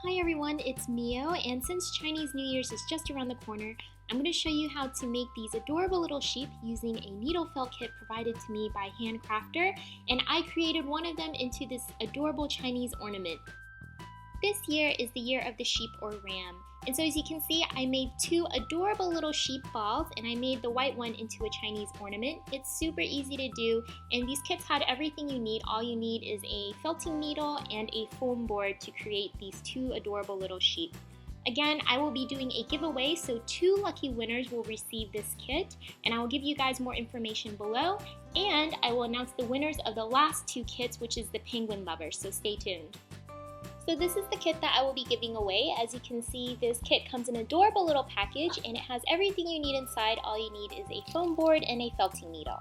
Hi everyone, it's Mio, and since Chinese New Year's is just around the corner, I'm going to show you how to make these adorable little sheep using a needle felt kit provided to me by Handcrafter, and I created one of them into this adorable Chinese ornament. This year is the year of the sheep or ram, and so as you can see, I made two adorable little sheep balls, and I made the white one into a Chinese ornament. It's super easy to do, and these kits had everything you need. All you need is a felting needle and a foam board to create these two adorable little sheep. Again, I will be doing a giveaway, so 2 lucky winners will receive this kit, and I will give you guys more information below, and I will announce the winners of the last 2 kits, which is the penguin lover, so stay tuned. So this is the kit that I will be giving away. As you can see, this kit comes in an adorable little package, and it has everything you need inside. All you need is a foam board and a felting needle.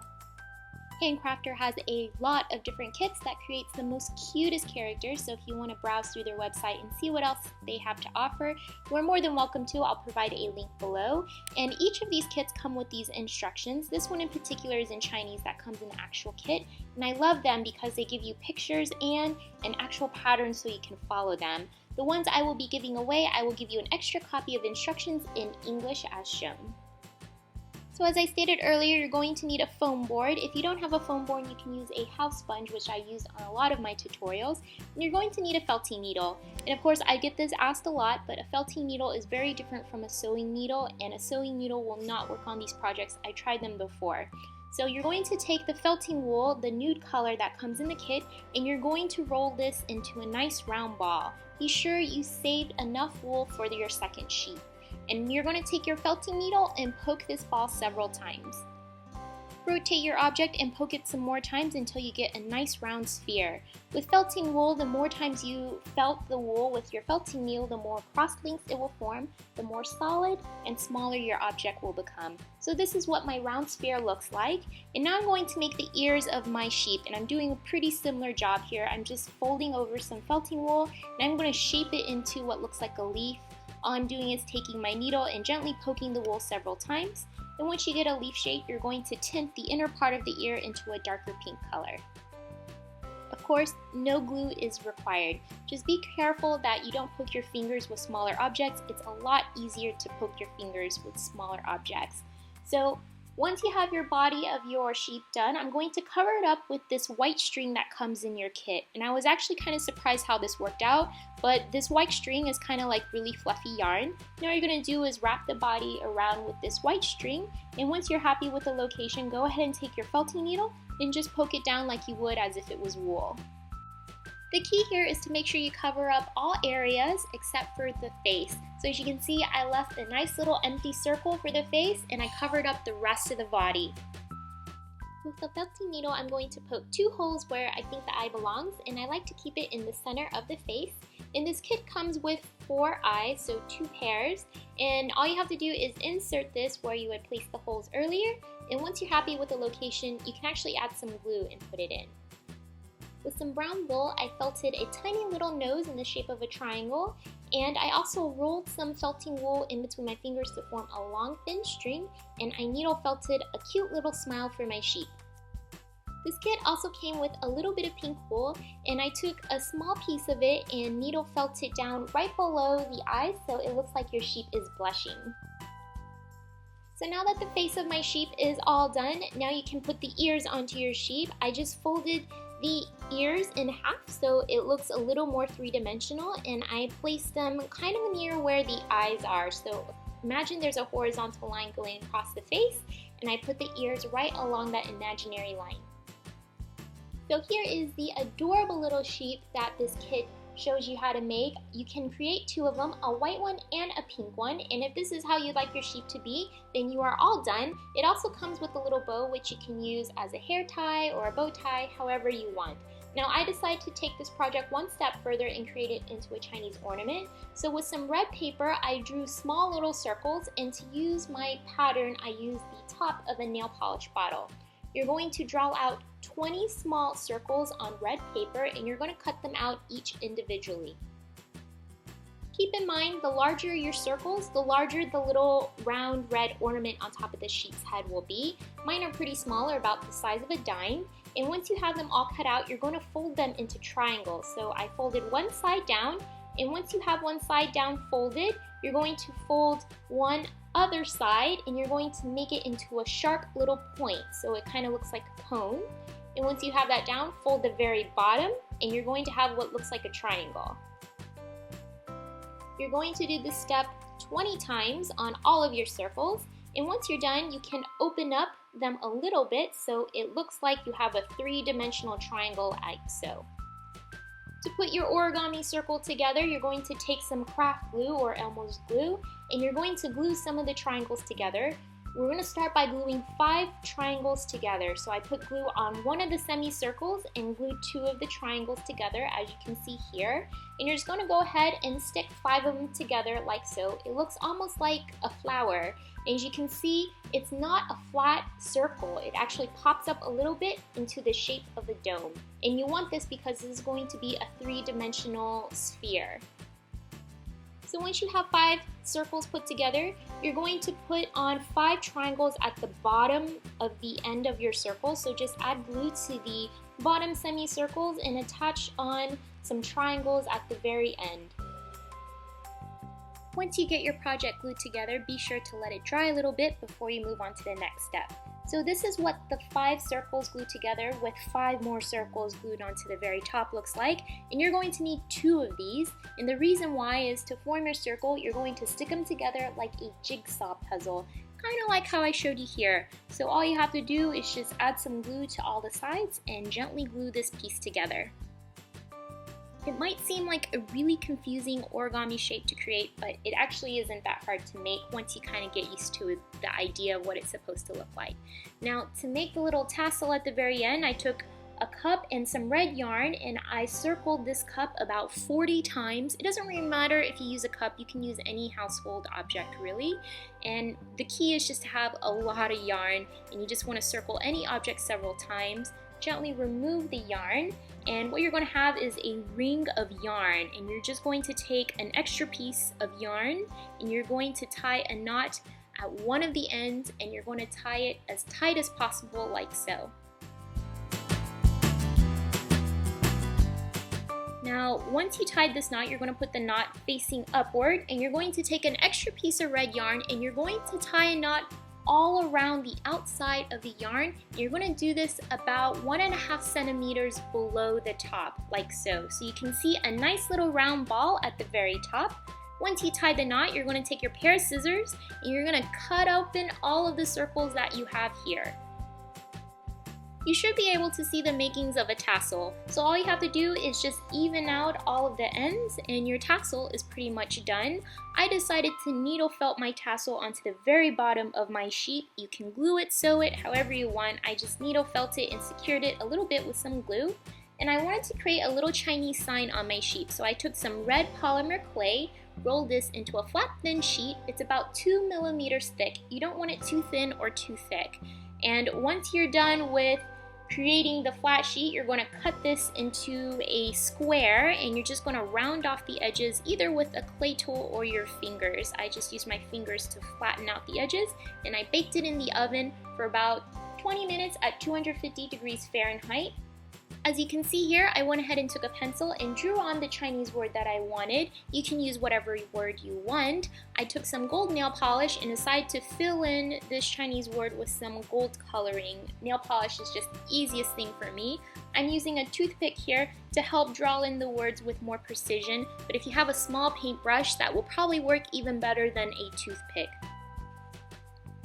Handcrafter has a lot of different kits that creates the most cutest characters, so if you want to browse through their website and see what else they have to offer, you are more than welcome to. I'll provide a link below. And each of these kits come with these instructions. This one in particular is in Chinese, that comes in the actual kit, and I love them because they give you pictures and an actual pattern so you can follow them. The ones I will be giving away, I will give you an extra copy of instructions in English as shown. So as I stated earlier, you're going to need a foam board. If you don't have a foam board, you can use a house sponge, which I use on a lot of my tutorials. And you're going to need a felting needle. And of course, I get this asked a lot, but a felting needle is very different from a sewing needle, and a sewing needle will not work on these projects. I tried them before. So you're going to take the felting wool, the nude color that comes in the kit, and you're going to roll this into a nice round ball. Be sure you saved enough wool for your second sheep. And you're going to take your felting needle and poke this ball several times. Rotate your object and poke it some more times until you get a nice round sphere. With felting wool, the more times you felt the wool with your felting needle, the more cross links it will form, the more solid and smaller your object will become. So this is what my round sphere looks like. And now I'm going to make the ears of my sheep, and I'm doing a pretty similar job here. I'm just folding over some felting wool, and I'm going to shape it into what looks like a leaf. All I'm doing is taking my needle and gently poking the wool several times. And once you get a leaf shape, you're going to tint the inner part of the ear into a darker pink color. Of course, no glue is required. Just be careful that you don't poke your fingers with smaller objects. It's a lot easier to poke your fingers with smaller objects. So once you have your body of your sheep done, I'm going to cover it up with this white string that comes in your kit. And I was actually kind of surprised how this worked out, but this white string is kind of like really fluffy yarn. Now what you're going to do is wrap the body around with this white string, and once you're happy with the location, go ahead and take your felting needle and just poke it down like you would as if it was wool. The key here is to make sure you cover up all areas except for the face. So as you can see, I left a nice little empty circle for the face, and I covered up the rest of the body. With the felting needle, I'm going to poke 2 holes where I think the eye belongs, and I like to keep it in the center of the face. And this kit comes with 4 eyes, so 2 pairs, and all you have to do is insert this where you had placed the holes earlier, and once you're happy with the location, you can actually add some glue and put it in. With some brown wool, I felted a tiny little nose in the shape of a triangle, and I also rolled some felting wool in between my fingers to form a long thin string, and I needle felted a cute little smile for my sheep. This kit also came with a little bit of pink wool, and I took a small piece of it and needle felted down right below the eyes so it looks like your sheep is blushing. So now that the face of my sheep is all done, now you can put the ears onto your sheep. I just folded the ears in half so it looks a little more three-dimensional, and I placed them kind of near where the eyes are. So imagine there's a horizontal line going across the face, and I put the ears right along that imaginary line. So here is the adorable little sheep that this kit shows you how to make. You can create 2 of them, a white one and a pink one, and if this is how you'd like your sheep to be, then you are all done. It also comes with a little bow, which you can use as a hair tie or a bow tie, however you want. Now I decided to take this project one step further and create it into a Chinese ornament. So with some red paper, I drew small little circles, and to use my pattern, I used the top of a nail polish bottle. You're going to draw out 20 small circles on red paper, and you're going to cut them out each individually. Keep in mind, the larger your circles, the larger the little round red ornament on top of the sheep's head will be. Mine are pretty small, or about the size of a dime. And once you have them all cut out, you're going to fold them into triangles. So I folded one side down, And once you have one side down folded, you're going to fold one other side and you're going to make it into a sharp little point so it kind of looks like a cone. And once you have that down, fold the very bottom and you're going to have what looks like a triangle. You're going to do this step 20 times on all of your circles, and once you're done, you can open up them a little bit so it looks like you have a three-dimensional triangle like so. To put your origami circle together, you're going to take some craft glue or Elmo's glue, and you're going to glue some of the triangles together. We're going to start by gluing 5 triangles together. So I put glue on one of the semicircles and glued 2 of the triangles together, as you can see here. And you're just going to go ahead and stick 5 of them together like so. It looks almost like a flower. And as you can see, it's not a flat circle. It actually pops up a little bit into the shape of a dome. And you want this because this is going to be a 3-dimensional sphere. So once you have 5 circles put together, you're going to put on 5 triangles at the bottom of the end of your circle. So just add glue to the bottom semicircles and attach on some triangles at the very end. Once you get your project glued together, be sure to let it dry a little bit before you move on to the next step. So this is what the 5 circles glued together with 5 more circles glued onto the very top looks like. And you're going to need 2 of these. And the reason why is to form your circle, you're going to stick them together like a jigsaw puzzle. Kind of like how I showed you here. So all you have to do is just add some glue to all the sides and gently glue this piece together. It might seem like a really confusing origami shape to create, but it actually isn't that hard to make once you kind of get used to the idea of what it's supposed to look like. Now, to make the little tassel at the very end, I took a cup and some red yarn and I circled this cup about 40 times. It doesn't really matter if you use a cup, you can use any household object really. And the key is just to have a lot of yarn, and you just want to circle any object several times. Gently remove the yarn, and what you're going to have is a ring of yarn, and you're just going to take an extra piece of yarn and you're going to tie a knot at one of the ends, and you're going to tie it as tight as possible like so. Now, once you tied this knot, you're going to put the knot facing upward, and you're going to take an extra piece of red yarn and you're going to tie a knot all around the outside of the yarn. You're going to do this about 1.5 centimeters below the top, like so. So you can see a nice little round ball at the very top. Once you tie the knot, you're going to take your pair of scissors and you're going to cut open all of the circles that you have here. You should be able to see the makings of a tassel. So all you have to do is just even out all of the ends and your tassel is pretty much done. I decided to needle felt my tassel onto the very bottom of my sheet. You can glue it, sew it, however you want. I just needle felt it and secured it a little bit with some glue. And I wanted to create a little Chinese sign on my sheet. So I took some red polymer clay, rolled this into a flat thin sheet. It's about 2 millimeters thick. You don't want it too thin or too thick. And once you're done with creating the flat sheet, you're going to cut this into a square and you're just going to round off the edges either with a clay tool or your fingers. I just used my fingers to flatten out the edges, and I baked it in the oven for about 20 minutes at 250 degrees Fahrenheit. As you can see here, I went ahead and took a pencil and drew on the Chinese word that I wanted. You can use whatever word you want. I took some gold nail polish and decided to fill in this Chinese word with some gold coloring. Nail polish is just the easiest thing for me. I'm using a toothpick here to help draw in the words with more precision, but if you have a small paintbrush, that will probably work even better than a toothpick.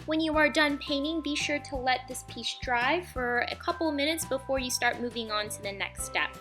When you are done painting, be sure to let this piece dry for a couple of minutes before you start moving on to the next step.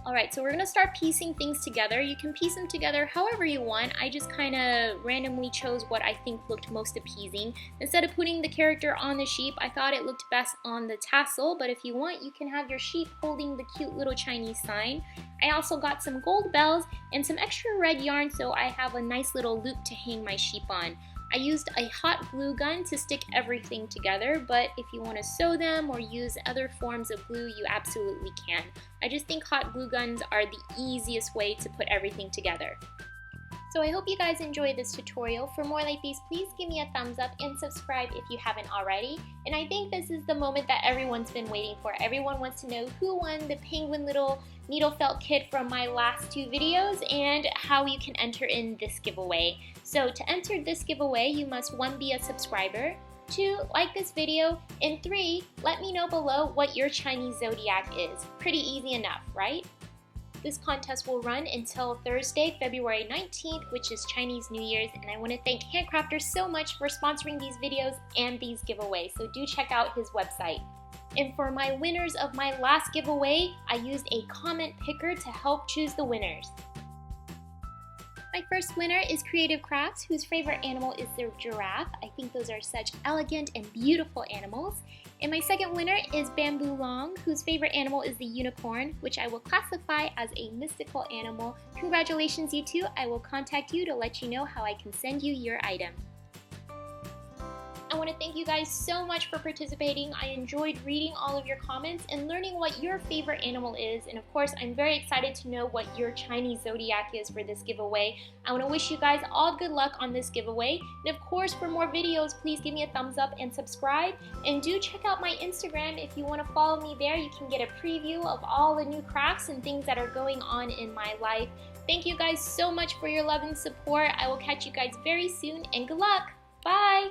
Alright, so we're going to start piecing things together. You can piece them together however you want. I just kind of randomly chose what I think looked most appeasing. Instead of putting the character on the sheep, I thought it looked best on the tassel, but if you want, you can have your sheep holding the cute little Chinese sign. I also got some gold bells and some extra red yarn so I have a nice little loop to hang my sheep on. I used a hot glue gun to stick everything together, but if you want to sew them or use other forms of glue, you absolutely can. I just think hot glue guns are the easiest way to put everything together. So I hope you guys enjoyed this tutorial. For more like these, please give me a thumbs up and subscribe if you haven't already. And I think this is the moment that everyone's been waiting for. Everyone wants to know who won the penguin little needle felt kit from my last 2 videos and how you can enter in this giveaway. So to enter this giveaway, you must 1, be a subscriber, 2, like this video, and 3, let me know below what your Chinese zodiac is. Pretty easy enough, right? This contest will run until Thursday, February 19th, which is Chinese New Year's, and I want to thank Handcrafter so much for sponsoring these videos and these giveaways, so do check out his website. And for my winners of my last giveaway, I used a comment picker to help choose the winners. My first winner is Creative Crafts, whose favorite animal is the giraffe. I think those are such elegant and beautiful animals. And my second winner is Bamboo Long, whose favorite animal is the unicorn, which I will classify as a mystical animal. Congratulations, you two. I will contact you to let you know how I can send you your item. I want to thank you guys so much for participating. I enjoyed reading all of your comments and learning what your favorite animal is. And of course, I'm very excited to know what your Chinese zodiac is for this giveaway. I want to wish you guys all good luck on this giveaway. And of course, for more videos, please give me a thumbs up and subscribe. And do check out my Instagram if you want to follow me there. You can get a preview of all the new crafts and things that are going on in my life. Thank you guys so much for your love and support. I will catch you guys very soon, and good luck. Bye!